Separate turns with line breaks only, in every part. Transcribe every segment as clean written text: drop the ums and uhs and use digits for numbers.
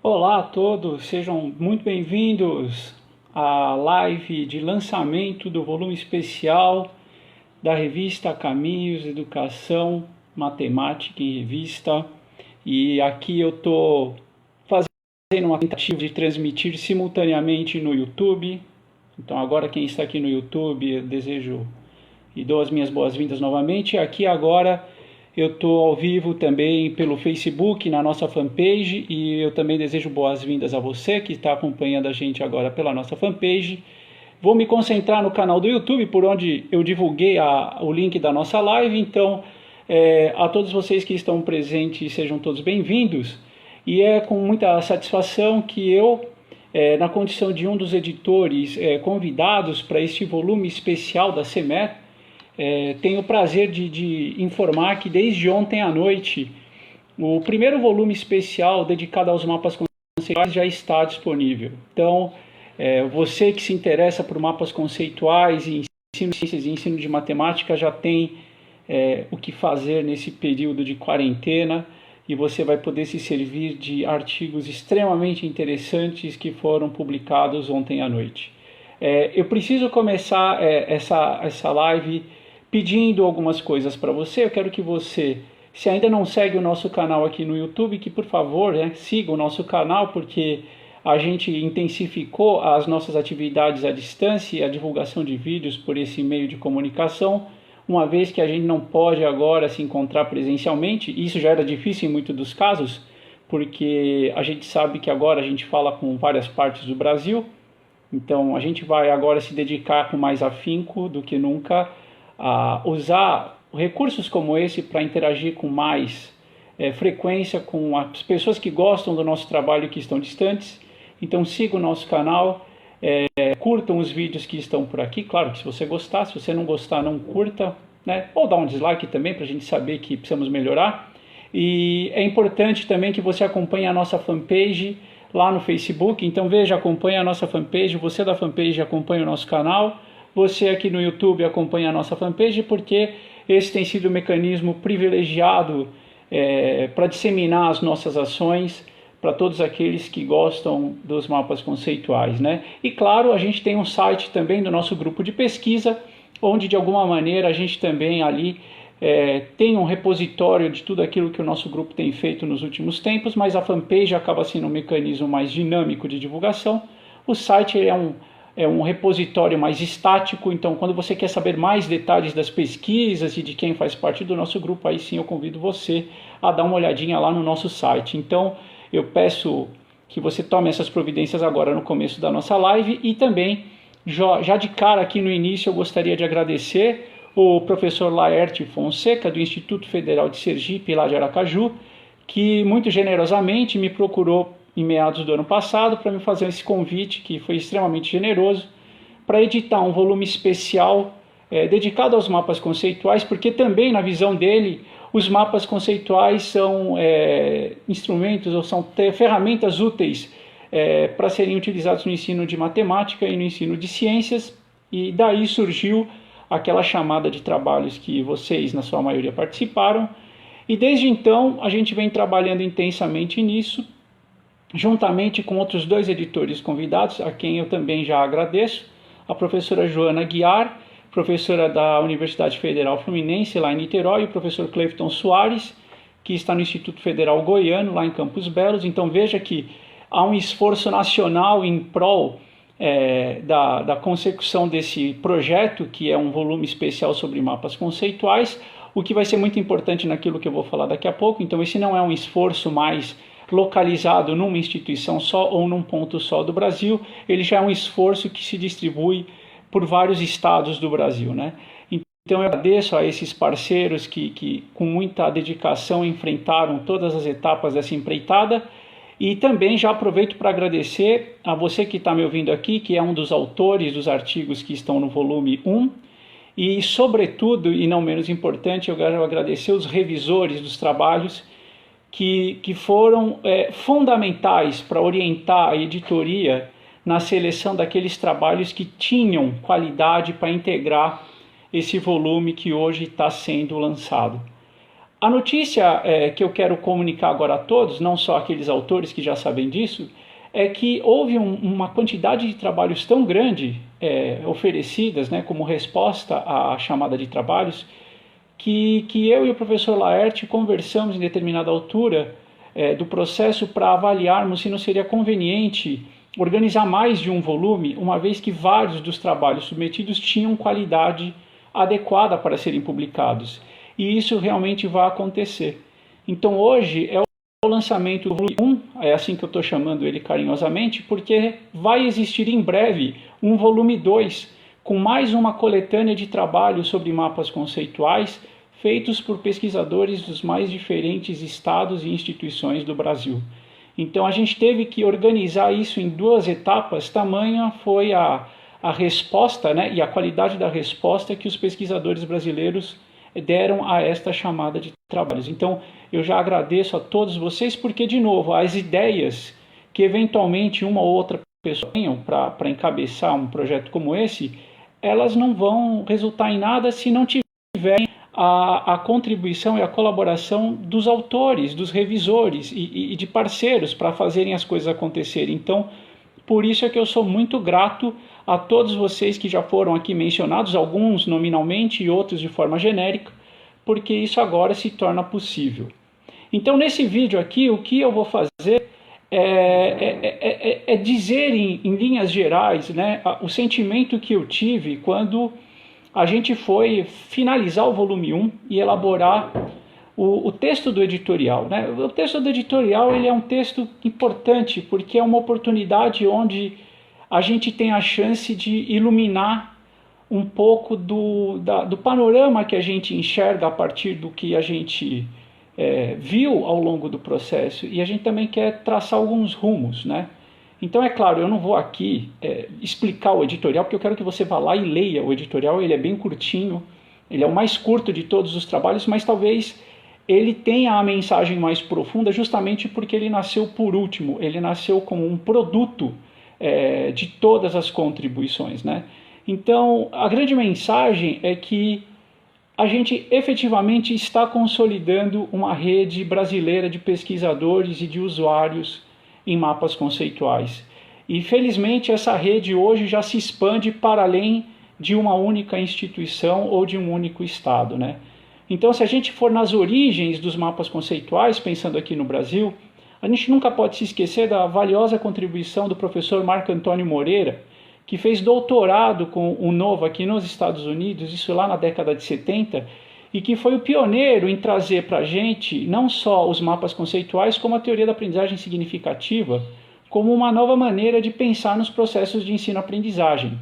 Olá a todos, sejam muito bem-vindos à live de lançamento do volume especial da revista Caminhos, Educação, Matemática em Revista. E aqui eu estou fazendo uma tentativa de transmitir simultaneamente no YouTube. Então agora quem está aqui no YouTube, eu desejo e dou as minhas boas-vindas novamente. Aqui agora eu estou ao vivo também pelo Facebook, na nossa fanpage, e eu também desejo boas-vindas a você que está acompanhando a gente agora pela nossa fanpage. Vou me concentrar no canal do YouTube, por onde eu divulguei o link da nossa live, então a todos vocês que estão presentes, sejam todos bem-vindos. E é com muita satisfação que eu, na condição de um dos editores convidados para este volume especial da SEMER, tenho o prazer de informar que desde ontem à noite o primeiro volume especial dedicado aos mapas conceituais já está disponível. Então, você que se interessa por mapas conceituais e ensino de ciências e ensino de matemática já tem o que fazer nesse período de quarentena, e você vai poder se servir de artigos extremamente interessantes que foram publicados ontem à noite. Eu preciso começar essa live pedindo algumas coisas para você. Eu quero que você, se ainda não segue o nosso canal aqui no YouTube, que por favor siga o nosso canal, porque a gente intensificou as nossas atividades à distância e a divulgação de vídeos por esse meio de comunicação, uma vez que a gente não pode agora se encontrar presencialmente. Isso já era difícil em muitos dos casos, porque a gente sabe que agora a gente fala com várias partes do Brasil, então a gente vai agora se dedicar com mais afinco do que nunca a usar recursos como esse para interagir com mais frequência com as pessoas que gostam do nosso trabalho e que estão distantes. Então siga o nosso canal, curtam os vídeos que estão por aqui, claro que se você gostar, se você não gostar não curta, né? Ou dá um dislike também para a gente saber que precisamos melhorar. E é importante também que você acompanhe a nossa fanpage lá no Facebook. Então veja, acompanhe a nossa fanpage, você da fanpage acompanha o nosso canal, você aqui no YouTube acompanha a nossa fanpage, porque esse tem sido o mecanismo privilegiado para disseminar as nossas ações para todos aqueles que gostam dos mapas conceituais, né? E claro, a gente tem um site também do nosso grupo de pesquisa, onde de alguma maneira a gente também ali tem um repositório de tudo aquilo que o nosso grupo tem feito nos últimos tempos, mas a fanpage acaba sendo um mecanismo mais dinâmico de divulgação. O site é um repositório mais estático, então quando você quer saber mais detalhes das pesquisas e de quem faz parte do nosso grupo, aí sim eu convido você a dar uma olhadinha lá no nosso site. Então eu peço que você tome essas providências agora no começo da nossa live, e também, já de cara aqui no início, eu gostaria de agradecer o professor Laerte Fonseca, do Instituto Federal de Sergipe, lá de Aracaju, que muito generosamente me procurou em meados do ano passado para me fazer esse convite, que foi extremamente generoso, para editar um volume especial dedicado aos mapas conceituais, porque também, na visão dele, os mapas conceituais são instrumentos ou são ferramentas úteis para serem utilizados no ensino de matemática e no ensino de ciências, e daí surgiu aquela chamada de trabalhos que vocês, na sua maioria, participaram, e desde então a gente vem trabalhando intensamente nisso, juntamente com outros dois editores convidados, a quem eu também já agradeço, a professora Joana Guiar, professora da Universidade Federal Fluminense, lá em Niterói, e o professor Cleifton Soares, que está no Instituto Federal Goiano, lá em Campos Belos. Então veja que há um esforço nacional em prol da consecução desse projeto, que é um volume especial sobre mapas conceituais, o que vai ser muito importante naquilo que eu vou falar daqui a pouco. Então esse não é um esforço mais localizado numa instituição só ou num ponto só do Brasil, ele já é um esforço que se distribui por vários estados do Brasil, né? Então eu agradeço a esses parceiros que com muita dedicação enfrentaram todas as etapas dessa empreitada, e também já aproveito para agradecer a você que está me ouvindo aqui, que é um dos autores dos artigos que estão no volume 1, e sobretudo, e não menos importante, eu quero agradecer os revisores dos trabalhos que foram fundamentais para orientar a editoria na seleção daqueles trabalhos que tinham qualidade para integrar esse volume que hoje está sendo lançado. A notícia que eu quero comunicar agora a todos, não só aqueles autores que já sabem disso, é que houve uma quantidade de trabalhos tão grande oferecidas, né, como resposta à chamada de trabalhos, que eu e o professor Laerte conversamos em determinada altura do processo para avaliarmos se não seria conveniente organizar mais de um volume, uma vez que vários dos trabalhos submetidos tinham qualidade adequada para serem publicados. E isso realmente vai acontecer. Então hoje é o lançamento do volume 1, é assim que eu estou chamando ele carinhosamente, porque vai existir em breve um volume 2, com mais uma coletânea de trabalhos sobre mapas conceituais feitos por pesquisadores dos mais diferentes estados e instituições do Brasil. Então a gente teve que organizar isso em 2 etapas, tamanha foi a resposta, né, e a qualidade da resposta que os pesquisadores brasileiros deram a esta chamada de trabalhos. Então eu já agradeço a todos vocês, porque, de novo, as ideias que eventualmente uma ou outra pessoa tenham para encabeçar um projeto como esse, elas não vão resultar em nada se não tiverem a contribuição e a colaboração dos autores, dos revisores e de parceiros para fazerem as coisas acontecerem. Então, por isso é que eu sou muito grato a todos vocês que já foram aqui mencionados, alguns nominalmente e outros de forma genérica, porque isso agora se torna possível. Então, nesse vídeo aqui, o que eu vou fazer é dizer em linhas gerais, né, o sentimento que eu tive quando a gente foi finalizar o volume 1 e elaborar o texto do editorial, né? O texto do editorial ele é um texto importante porque é uma oportunidade onde a gente tem a chance de iluminar um pouco do panorama que a gente enxerga a partir do que a gente viu ao longo do processo, e a gente também quer traçar alguns rumos, né? Então, é claro, eu não vou aqui explicar o editorial, porque eu quero que você vá lá e leia o editorial. Ele é bem curtinho, ele é o mais curto de todos os trabalhos, mas talvez ele tenha a mensagem mais profunda justamente porque ele nasceu por último, ele nasceu como um produto de todas as contribuições, né? Então, a grande mensagem é que a gente efetivamente está consolidando uma rede brasileira de pesquisadores e de usuários em mapas conceituais. E felizmente essa rede hoje já se expande para além de uma única instituição ou de um único estado, né? Então, se a gente for nas origens dos mapas conceituais, pensando aqui no Brasil, a gente nunca pode se esquecer da valiosa contribuição do professor Marco Antônio Moreira, que fez doutorado com o NOVA aqui nos Estados Unidos, isso lá na década de 70, e que foi o pioneiro em trazer para a gente não só os mapas conceituais, como a teoria da aprendizagem significativa, como uma nova maneira de pensar nos processos de ensino-aprendizagem.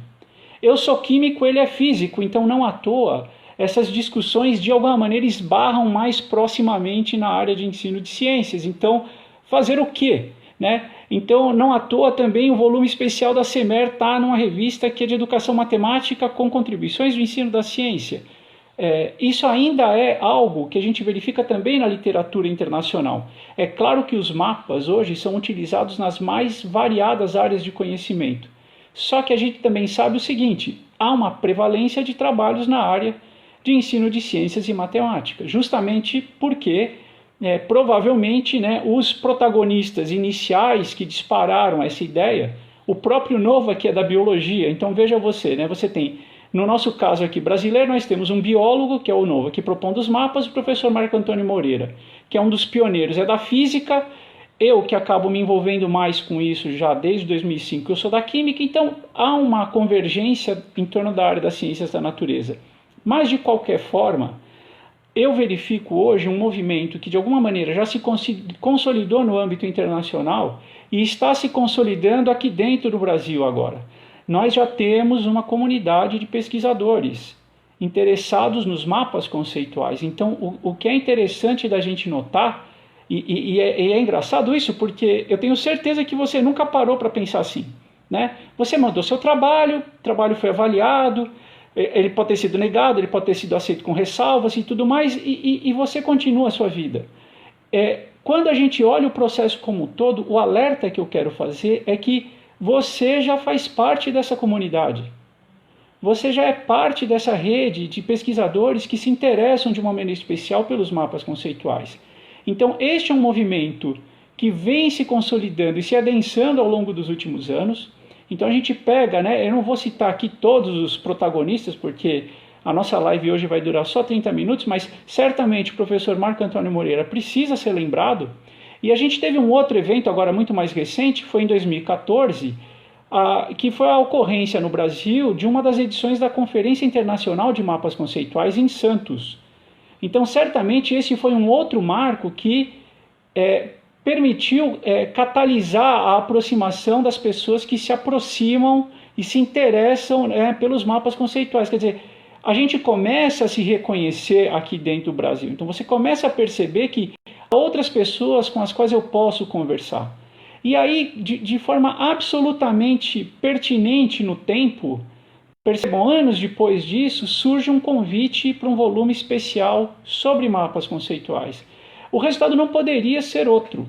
Eu sou químico, ele é físico, então não à toa essas discussões de alguma maneira esbarram mais proximamente na área de ensino de ciências. Então, fazer o quê? Né? Então, não à toa também o volume especial da CEMER está numa revista que é de educação matemática com contribuições do ensino da ciência. Isso ainda é algo que a gente verifica também na literatura internacional. É claro que os mapas hoje são utilizados nas mais variadas áreas de conhecimento. Só que a gente também sabe o seguinte: há uma prevalência de trabalhos na área de ensino de ciências e matemática, justamente porque provavelmente, né, os protagonistas iniciais que dispararam essa ideia, o próprio Nova, que é da biologia. Então veja você, né, você tem, no nosso caso aqui brasileiro, nós temos um biólogo, que é o Nova, que propondo os mapas, o professor Marco Antônio Moreira, que é um dos pioneiros, é da física. Eu que acabo me envolvendo mais com isso já desde 2005, eu sou da química, então há uma convergência em torno da área das ciências da natureza. Mas, de qualquer forma, eu verifico hoje um movimento que, de alguma maneira, já se consolidou no âmbito internacional e está se consolidando aqui dentro do Brasil agora. Nós já temos uma comunidade de pesquisadores interessados nos mapas conceituais. Então, o que é interessante da gente notar, e é engraçado isso, porque eu tenho certeza que você nunca parou para pensar assim, né? Você mandou seu trabalho, o trabalho foi avaliado, ele pode ter sido negado, ele pode ter sido aceito com ressalvas e tudo mais, e você continua a sua vida. Quando a gente olha o processo como um todo, o alerta que eu quero fazer é que você já faz parte dessa comunidade. você já é parte dessa rede de pesquisadores que se interessam de uma maneira especial pelos mapas conceituais. Então, este é um movimento que vem se consolidando e se adensando ao longo dos últimos anos. Então a gente pega, né, eu não vou citar aqui todos os protagonistas, porque a nossa live hoje vai durar só 30 minutos, mas certamente o professor Marco Antônio Moreira precisa ser lembrado. E a gente teve um outro evento agora muito mais recente, foi em 2014, que foi a ocorrência no Brasil de uma das edições da Conferência Internacional de Mapas Conceituais em Santos. Então certamente esse foi um outro marco que permitiu catalisar a aproximação das pessoas que se aproximam e se interessam pelos mapas conceituais. Quer dizer, a gente começa a se reconhecer aqui dentro do Brasil. Então você começa a perceber que há outras pessoas com as quais eu posso conversar. E aí, de forma absolutamente pertinente no tempo, percebam, anos depois disso, surge um convite para um volume especial sobre mapas conceituais. O resultado não poderia ser outro,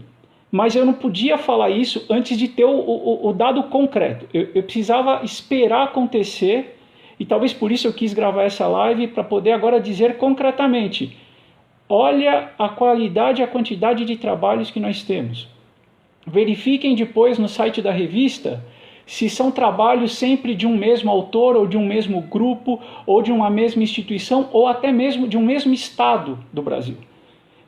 mas eu não podia falar isso antes de ter o dado concreto. Eu precisava esperar acontecer, e talvez por isso eu quis gravar essa live, para poder agora dizer concretamente: olha a qualidade e a quantidade de trabalhos que nós temos. Verifiquem depois no site da revista se são trabalhos sempre de um mesmo autor, ou de um mesmo grupo, ou de uma mesma instituição, ou até mesmo de um mesmo estado do Brasil.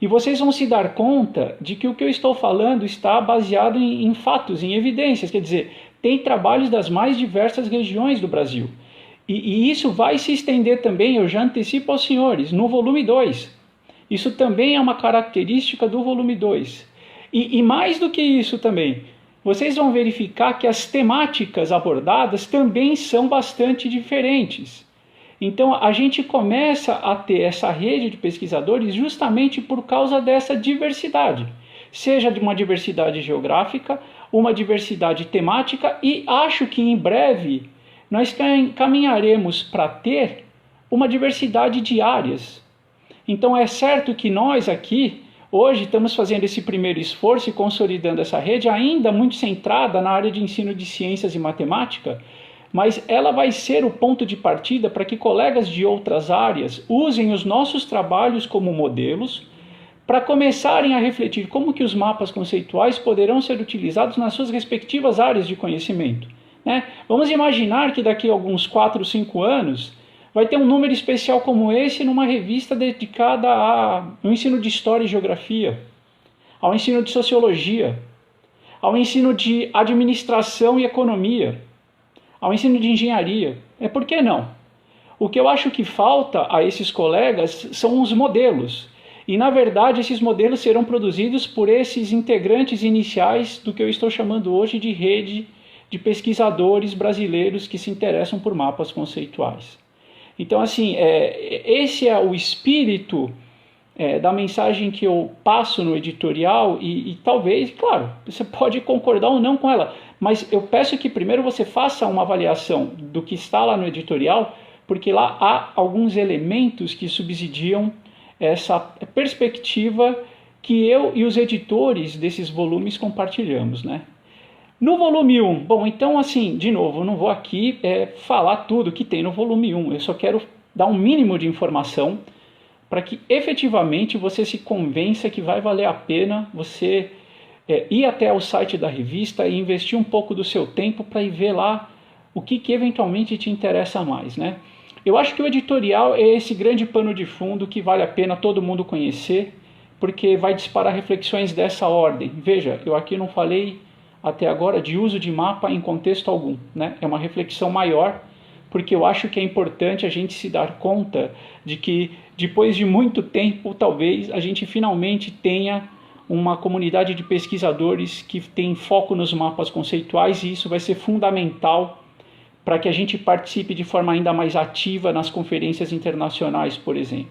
E vocês vão se dar conta de que o que eu estou falando está baseado em fatos, em evidências. Quer dizer, tem trabalhos das mais diversas regiões do Brasil. E isso vai se estender também, eu já antecipo aos senhores, no volume 2. Isso também é uma característica do volume 2. E mais do que isso também, vocês vão verificar que as temáticas abordadas também são bastante diferentes. Então a gente começa a ter essa rede de pesquisadores justamente por causa dessa diversidade, seja de uma diversidade geográfica, uma diversidade temática, e acho que em breve nós caminharemos para ter uma diversidade de áreas. Então é certo que nós aqui hoje estamos fazendo esse primeiro esforço e consolidando essa rede ainda muito centrada na área de ensino de ciências e matemática, mas ela vai ser o ponto de partida para que colegas de outras áreas usem os nossos trabalhos como modelos para começarem a refletir como que os mapas conceituais poderão ser utilizados nas suas respectivas áreas de conhecimento. Vamos imaginar que daqui a alguns 4 ou 5 anos vai ter um número especial como esse numa revista dedicada ao ensino de História e Geografia, ao ensino de Sociologia, ao ensino de Administração e Economia, ao ensino de Engenharia. Por que não? O que eu acho que falta a esses colegas são os modelos. E, na verdade, esses modelos serão produzidos por esses integrantes iniciais do que eu estou chamando hoje de rede de pesquisadores brasileiros que se interessam por mapas conceituais. Então, assim, esse é o espírito da mensagem que eu passo no editorial e talvez, claro, você pode concordar ou não com ela, mas eu peço que primeiro você faça uma avaliação do que está lá no editorial, porque lá há alguns elementos que subsidiam essa perspectiva que eu e os editores desses volumes compartilhamos, né? No volume 1, bom, então assim, de novo, eu não vou aqui falar tudo que tem no volume 1, eu só quero dar um mínimo de informação para que efetivamente você se convença que vai valer a pena você ir até o site da revista e investir um pouco do seu tempo para ir ver lá o que eventualmente te interessa mais, né? Eu acho que o editorial é esse grande pano de fundo que vale a pena todo mundo conhecer, porque vai disparar reflexões dessa ordem. Veja, eu aqui não falei até agora de uso de mapa em contexto algum, né? É uma reflexão maior, porque eu acho que é importante a gente se dar conta de que depois de muito tempo, talvez, a gente finalmente tenha uma comunidade de pesquisadores que tem foco nos mapas conceituais, e isso vai ser fundamental para que a gente participe de forma ainda mais ativa nas conferências internacionais, por exemplo.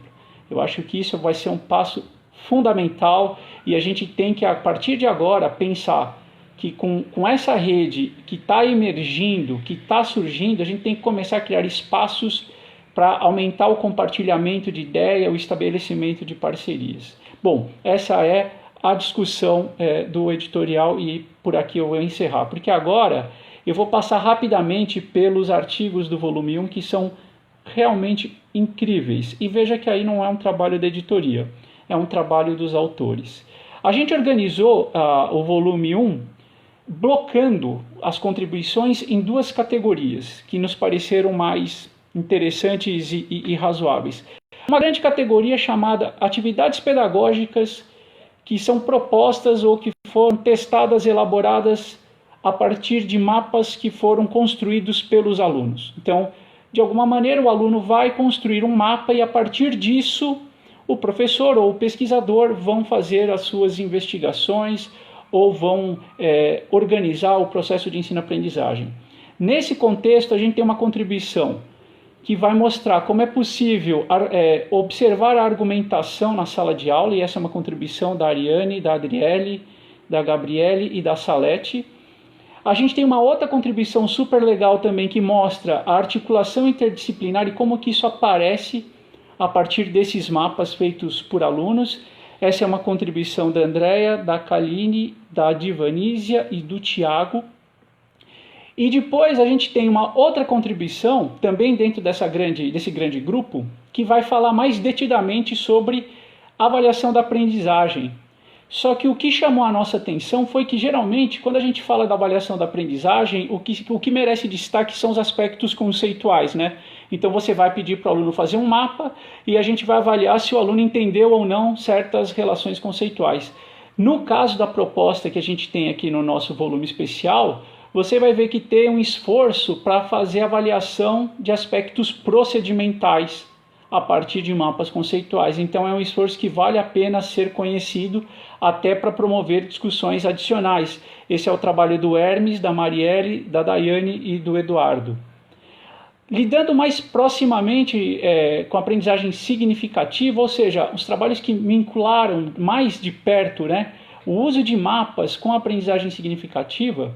Eu acho que isso vai ser um passo fundamental e a gente tem que, a partir de agora, pensar que com essa rede que está emergindo, que está surgindo, a gente tem que começar a criar espaços para aumentar o compartilhamento de ideia, o estabelecimento de parcerias. Bom, essa é a discussão do editorial e por aqui eu vou encerrar, porque agora Eu vou passar rapidamente pelos artigos do volume 1 que são realmente incríveis. E veja que aí não é um trabalho da editoria, é um trabalho dos autores. A gente organizou o volume 1 blocando as contribuições em duas categorias que nos pareceram mais interessantes e razoáveis. Uma grande categoria chamada atividades pedagógicas que são propostas ou que foram testadas, elaboradas a partir de mapas que foram construídos pelos alunos. Então, de alguma maneira, o aluno vai construir um mapa e, a partir disso, o professor ou o pesquisador vão fazer as suas investigações ou vão organizar o processo de ensino-aprendizagem. Nesse contexto, a gente tem uma contribuição que vai mostrar como é possível observar a argumentação na sala de aula, e essa é uma contribuição da Ariane, da Adriele, da Gabriele e da Salete. A gente tem uma outra contribuição super legal também que mostra a articulação interdisciplinar e como que isso aparece a partir desses mapas feitos por alunos. Essa é uma contribuição da Andrea, da Kaline, da Divanísia e do Tiago. E depois a gente tem uma outra contribuição, também dentro desse grande grupo, que vai falar mais detidamente sobre avaliação da aprendizagem. Só que o que chamou a nossa atenção foi que, geralmente, quando a gente fala da avaliação da aprendizagem, o que merece destaque são os aspectos conceituais, né? Então você vai pedir para o aluno fazer um mapa e a gente vai avaliar se o aluno entendeu ou não certas relações conceituais. No caso da proposta que a gente tem aqui no nosso volume especial, você vai ver que tem um esforço para fazer avaliação de aspectos procedimentais a partir de mapas conceituais. Então é um esforço que vale a pena ser conhecido até para promover discussões adicionais. Esse é o trabalho do Hermes, da Marielle, da Daiane e do Eduardo. Lidando mais proximamente com a aprendizagem significativa, ou seja, os trabalhos que vincularam mais de perto, né, o uso de mapas com a aprendizagem significativa,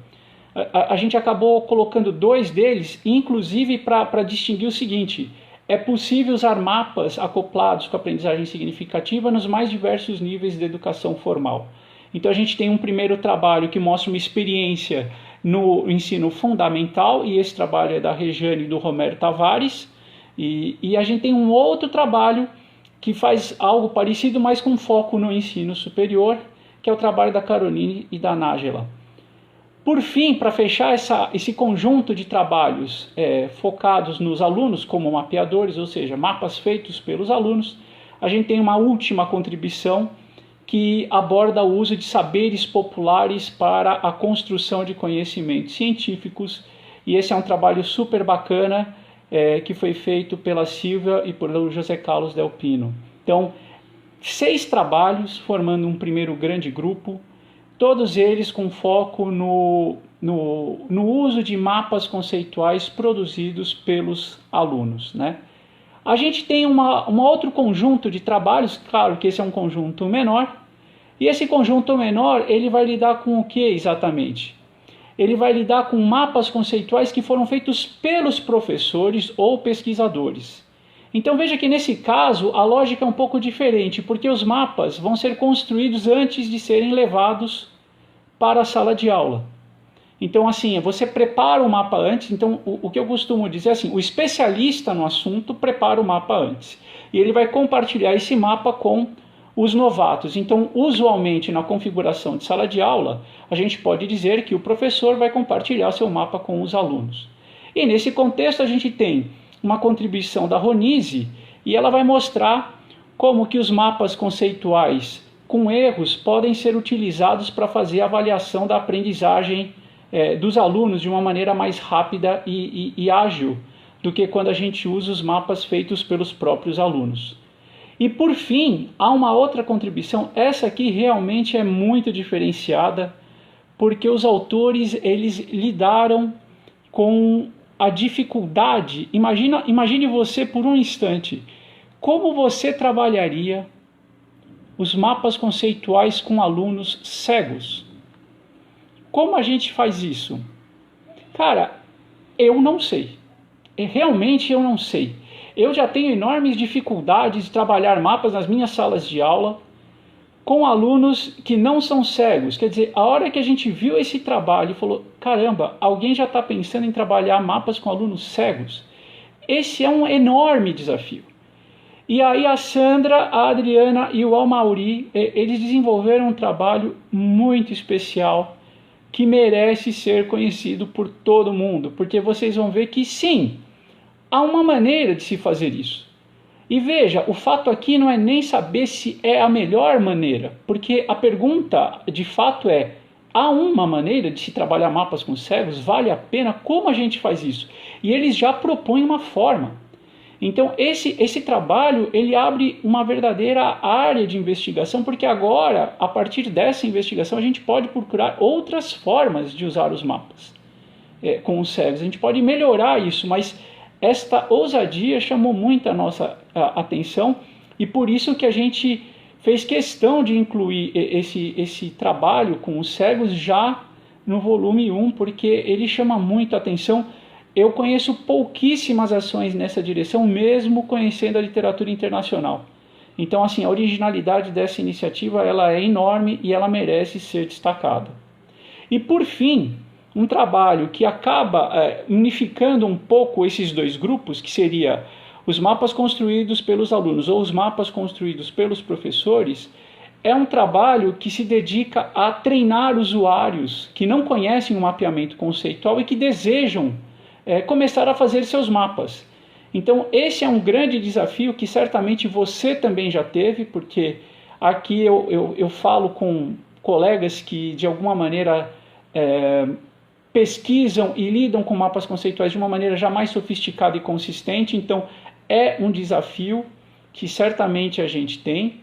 a gente acabou colocando dois deles, inclusive para distinguir o seguinte: é possível usar mapas acoplados com a aprendizagem significativa nos mais diversos níveis de educação formal. Então a gente tem um primeiro trabalho que mostra uma experiência no ensino fundamental, e esse trabalho é da Rejane e do Romero Tavares, e a gente tem um outro trabalho que faz algo parecido, mas com foco no ensino superior, que é o trabalho da Caroline e da Nájela. Por fim, para fechar esse conjunto de trabalhos focados nos alunos como mapeadores, ou seja, mapas feitos pelos alunos, a gente tem uma última contribuição que aborda o uso de saberes populares para a construção de conhecimentos científicos, e esse é um trabalho super bacana que foi feito pela Silvia e pelo José Carlos Del Pino. Então, 6 trabalhos formando um primeiro grande grupo, todos eles com foco no uso de mapas conceituais produzidos pelos alunos, né? A gente tem um outro conjunto de trabalhos, claro que esse é um conjunto menor, e esse conjunto menor ele vai lidar com o que exatamente? Ele vai lidar com mapas conceituais que foram feitos pelos professores ou pesquisadores. Então veja que nesse caso a lógica é um pouco diferente, porque os mapas vão ser construídos antes de serem levados para a sala de aula. Então assim, você prepara o mapa antes. Então o que eu costumo dizer é assim: o especialista no assunto prepara o mapa antes, e ele vai compartilhar esse mapa com os novatos. Então usualmente na configuração de sala de aula, a gente pode dizer que o professor vai compartilhar seu mapa com os alunos. E nesse contexto a gente tem uma contribuição da Ronise, e ela vai mostrar como que os mapas conceituais com erros podem ser utilizados para fazer a avaliação da aprendizagem dos alunos de uma maneira mais rápida e ágil do que quando a gente usa os mapas feitos pelos próprios alunos. E por fim, há uma outra contribuição, essa aqui realmente é muito diferenciada, porque os autores eles lidaram com a dificuldade. Imagine você por um instante, como você trabalharia os mapas conceituais com alunos cegos? Como a gente faz isso? Cara, eu não sei. Realmente eu não sei. Eu já tenho enormes dificuldades de trabalhar mapas nas minhas salas de aula com alunos que não são cegos. Quer dizer, a hora que a gente viu esse trabalho e falou, caramba, alguém já está pensando em trabalhar mapas com alunos cegos? Esse é um enorme desafio. E aí a Sandra, a Adriana e o Almauri, eles desenvolveram um trabalho muito especial que merece ser conhecido por todo mundo, porque vocês vão ver que sim, há uma maneira de se fazer isso. E veja, o fato aqui não é nem saber se é a melhor maneira, porque a pergunta de fato é, há uma maneira de se trabalhar mapas com cegos? Vale a pena? Como a gente faz isso? E eles já propõem uma forma. Então esse trabalho ele abre uma verdadeira área de investigação, porque agora, a partir dessa investigação, a gente pode procurar outras formas de usar os mapas com os cegos. A gente pode melhorar isso, mas esta ousadia chamou muito a nossa atenção e por isso que a gente fez questão de incluir esse trabalho com os cegos já no volume 1, porque ele chama muito a atenção. Eu conheço pouquíssimas ações nessa direção, mesmo conhecendo a literatura internacional. Então, assim, a originalidade dessa iniciativa ela é enorme e ela merece ser destacada. E, por fim, um trabalho que acaba unificando um pouco esses dois grupos, que seria os mapas construídos pelos alunos ou os mapas construídos pelos professores, é um trabalho que se dedica a treinar usuários que não conhecem o mapeamento conceitual e que desejam começar a fazer seus mapas. Então esse é um grande desafio que certamente você também já teve, porque aqui eu falo com colegas que de alguma maneira pesquisam e lidam com mapas conceituais de uma maneira já mais sofisticada e consistente, então é um desafio que certamente a gente tem,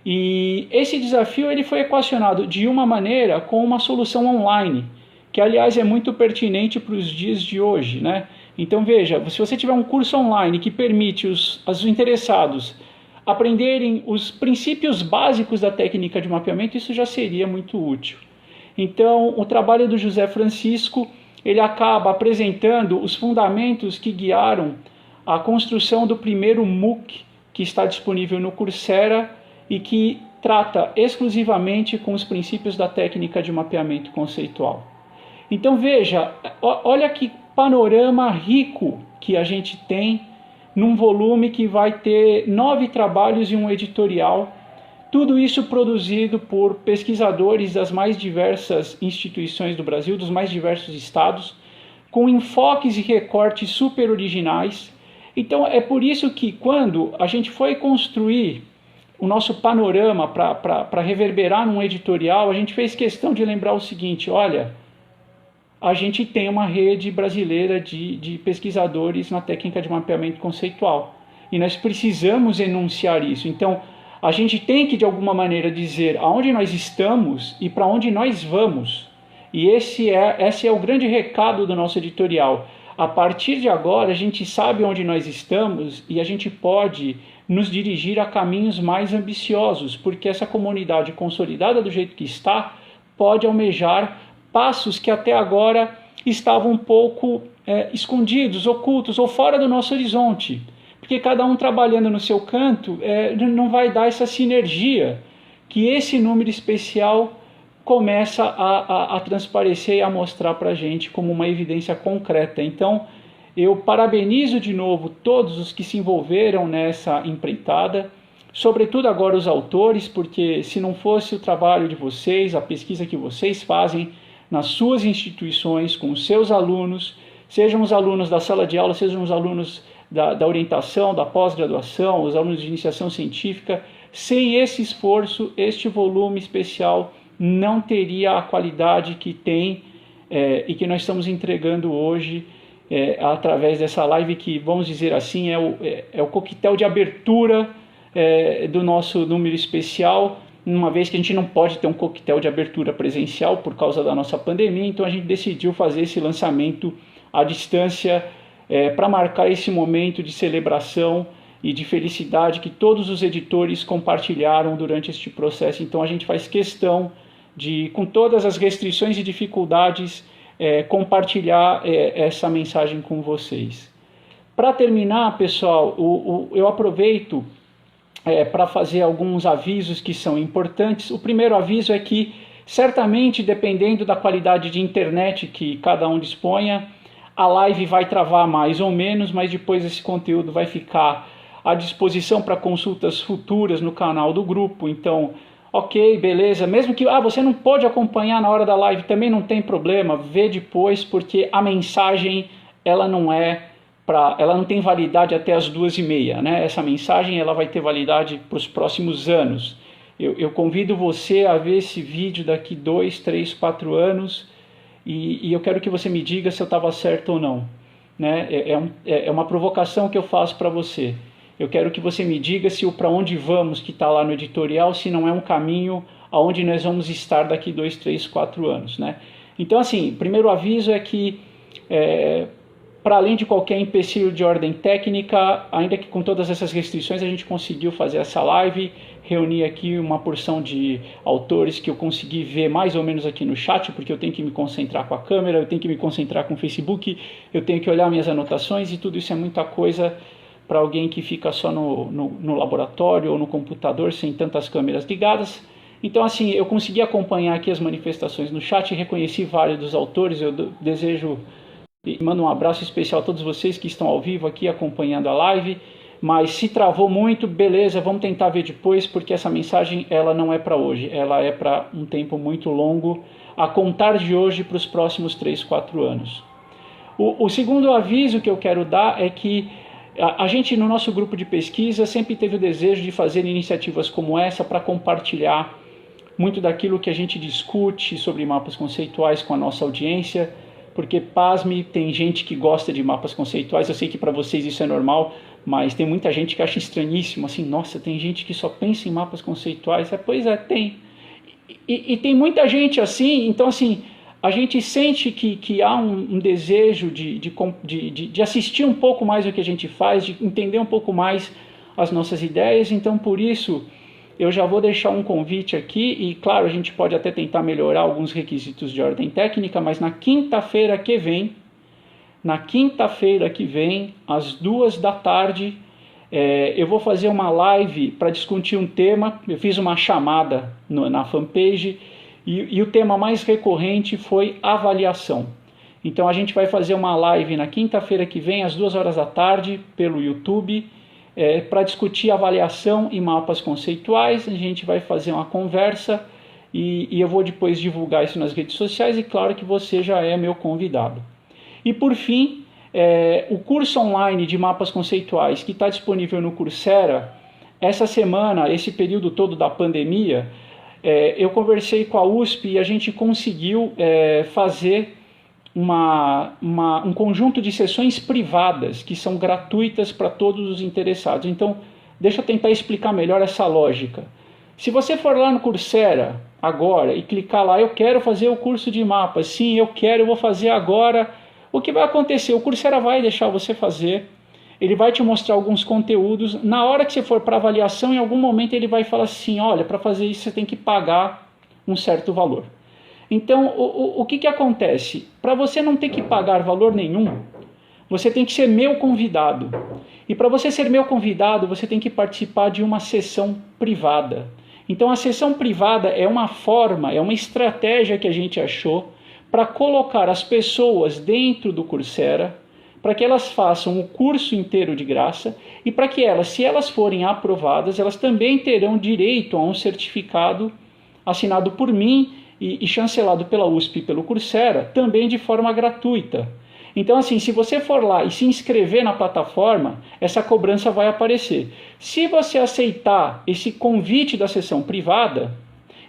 e esse desafio ele foi equacionado de uma maneira com uma solução online, que aliás é muito pertinente para os dias de hoje, né? Então veja, se você tiver um curso online que permite os interessados aprenderem os princípios básicos da técnica de mapeamento, isso já seria muito útil. Então o trabalho do José Francisco, ele acaba apresentando os fundamentos que guiaram a construção do primeiro MOOC que está disponível no Coursera e que trata exclusivamente com os princípios da técnica de mapeamento conceitual. Então veja, olha que panorama rico que a gente tem num volume que vai ter 9 trabalhos e um editorial, tudo isso produzido por pesquisadores das mais diversas instituições do Brasil, dos mais diversos estados, com enfoques e recortes super originais. Então é por isso que quando a gente foi construir o nosso panorama para reverberar num editorial, a gente fez questão de lembrar o seguinte, olha, a gente tem uma rede brasileira de pesquisadores na técnica de mapeamento conceitual. E nós precisamos enunciar isso. Então, a gente tem que, de alguma maneira, dizer aonde nós estamos e para onde nós vamos. E esse é o grande recado do nosso editorial. A partir de agora, a gente sabe onde nós estamos e a gente pode nos dirigir a caminhos mais ambiciosos, porque essa comunidade consolidada do jeito que está pode almejar passos que até agora estavam um pouco escondidos, ocultos ou fora do nosso horizonte, porque cada um trabalhando no seu canto não vai dar essa sinergia que esse número especial começa a transparecer e a mostrar para a gente como uma evidência concreta. Então eu parabenizo de novo todos os que se envolveram nessa empreitada, sobretudo agora os autores, porque se não fosse o trabalho de vocês, a pesquisa que vocês fazem nas suas instituições, com os seus alunos, sejam os alunos da sala de aula, sejam os alunos da orientação, da pós-graduação, os alunos de iniciação científica, sem esse esforço, este volume especial não teria a qualidade que tem e que nós estamos entregando hoje através dessa live que, vamos dizer assim, é o coquetel de abertura do nosso número especial, uma vez que a gente não pode ter um coquetel de abertura presencial por causa da nossa pandemia, então a gente decidiu fazer esse lançamento à distância para marcar esse momento de celebração e de felicidade que todos os editores compartilharam durante este processo. Então a gente faz questão de, com todas as restrições e dificuldades, compartilhar essa mensagem com vocês. Para terminar, pessoal, eu aproveito para fazer alguns avisos que são importantes. O primeiro aviso é que, certamente, dependendo da qualidade de internet que cada um disponha, a live vai travar mais ou menos, mas depois esse conteúdo vai ficar à disposição para consultas futuras no canal do grupo. Então, ok, beleza, mesmo que você não pode acompanhar na hora da live, também não tem problema, vê depois, porque a mensagem ela não tem validade até as 2h30, né? Essa mensagem ela vai ter validade para os próximos anos. Eu convido você a ver esse vídeo daqui 2, 3, 4 anos e eu quero que você me diga se eu estava certo ou não, né? É uma provocação que eu faço para você. Eu quero que você me diga se o para onde vamos, que está lá no editorial, se não é um caminho aonde nós vamos estar daqui 2, 3, 4 anos, né? Então, assim, primeiro aviso é que, para além de qualquer empecilho de ordem técnica, ainda que com todas essas restrições, a gente conseguiu fazer essa live, reunir aqui uma porção de autores que eu consegui ver mais ou menos aqui no chat, porque eu tenho que me concentrar com a câmera, eu tenho que me concentrar com o Facebook, eu tenho que olhar minhas anotações, e tudo isso é muita coisa para alguém que fica só no laboratório ou no computador sem tantas câmeras ligadas. Então, assim, eu consegui acompanhar aqui as manifestações no chat, reconheci vários dos autores, eu desejo e mando um abraço especial a todos vocês que estão ao vivo aqui acompanhando a live, mas se travou muito, beleza, vamos tentar ver depois, porque essa mensagem ela não é para hoje, ela é para um tempo muito longo, a contar de hoje para os próximos 3, 4 anos. O segundo aviso que eu quero dar é que a gente, no nosso grupo de pesquisa, sempre teve o desejo de fazer iniciativas como essa para compartilhar muito daquilo que a gente discute sobre mapas conceituais com a nossa audiência, porque, pasme, tem gente que gosta de mapas conceituais. Eu sei que para vocês isso é normal, mas tem muita gente que acha estranhíssimo, assim, nossa, tem gente que só pensa em mapas conceituais. Pois é, tem. E tem muita gente assim, então, assim, a gente sente que há um desejo de assistir um pouco mais o que a gente faz, de entender um pouco mais as nossas ideias. Então, por isso, eu já vou deixar um convite aqui, e claro, a gente pode até tentar melhorar alguns requisitos de ordem técnica, mas na quinta-feira que vem, às 14h, eu vou fazer uma live para discutir um tema. Eu fiz uma chamada na fanpage, e o tema mais recorrente foi avaliação. Então a gente vai fazer uma live na quinta-feira que vem, às 14h, pelo YouTube, para discutir avaliação e mapas conceituais. A gente vai fazer uma conversa e eu vou depois divulgar isso nas redes sociais, e claro que você já é meu convidado. E por fim, o curso online de mapas conceituais que está disponível no Coursera, essa semana, esse período todo da pandemia, eu conversei com a USP e a gente conseguiu fazer um conjunto de sessões privadas que são gratuitas para todos os interessados. Então, deixa eu tentar explicar melhor essa lógica. Se você for lá no Coursera agora e clicar lá, eu quero fazer o curso de mapas, sim, eu vou fazer agora, o que vai acontecer? O Coursera vai deixar você fazer, ele vai te mostrar alguns conteúdos. Na hora que você for para avaliação, em algum momento ele vai falar assim, olha, para fazer isso você tem que pagar um certo valor. Então, o que acontece? Para você não ter que pagar valor nenhum, você tem que ser meu convidado. E para você ser meu convidado, você tem que participar de uma sessão privada. Então, a sessão privada é uma forma, é uma estratégia que a gente achou para colocar as pessoas dentro do Coursera, para que elas façam o curso inteiro de graça, e para que elas, se elas forem aprovadas, elas também terão direito a um certificado assinado por mim e chancelado pela USP e pelo Coursera, também de forma gratuita. Então, assim, se você for lá e se inscrever na plataforma, essa cobrança vai aparecer. Se você aceitar esse convite da sessão privada,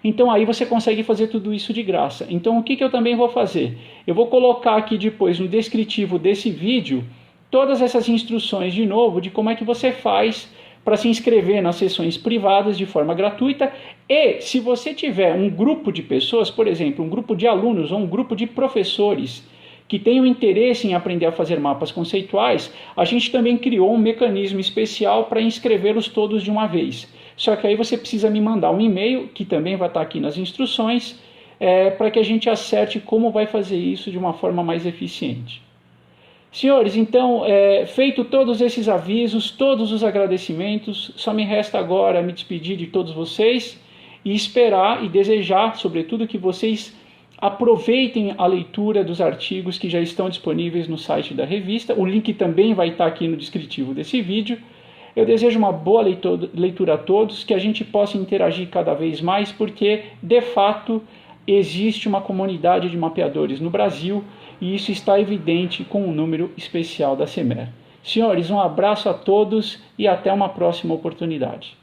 então aí você consegue fazer tudo isso de graça. Então, o que eu também vou fazer? Eu vou colocar aqui depois no descritivo desse vídeo todas essas instruções de novo de como é que você faz para se inscrever nas sessões privadas de forma gratuita. E se você tiver um grupo de pessoas, por exemplo, um grupo de alunos ou um grupo de professores que tenham interesse em aprender a fazer mapas conceituais, a gente também criou um mecanismo especial para inscrevê-los todos de uma vez. Só que aí você precisa me mandar um e-mail, que também vai estar aqui nas instruções, para que a gente acerte como vai fazer isso de uma forma mais eficiente. Senhores, então, feito todos esses avisos, todos os agradecimentos, só me resta agora me despedir de todos vocês e esperar e desejar, sobretudo, que vocês aproveitem a leitura dos artigos que já estão disponíveis no site da revista. O link também vai estar aqui no descritivo desse vídeo. Eu desejo uma boa leitura a todos, que a gente possa interagir cada vez mais, porque, de fato, existe uma comunidade de mapeadores no Brasil e isso está evidente com o número especial da CEMER. Senhores, um abraço a todos e até uma próxima oportunidade.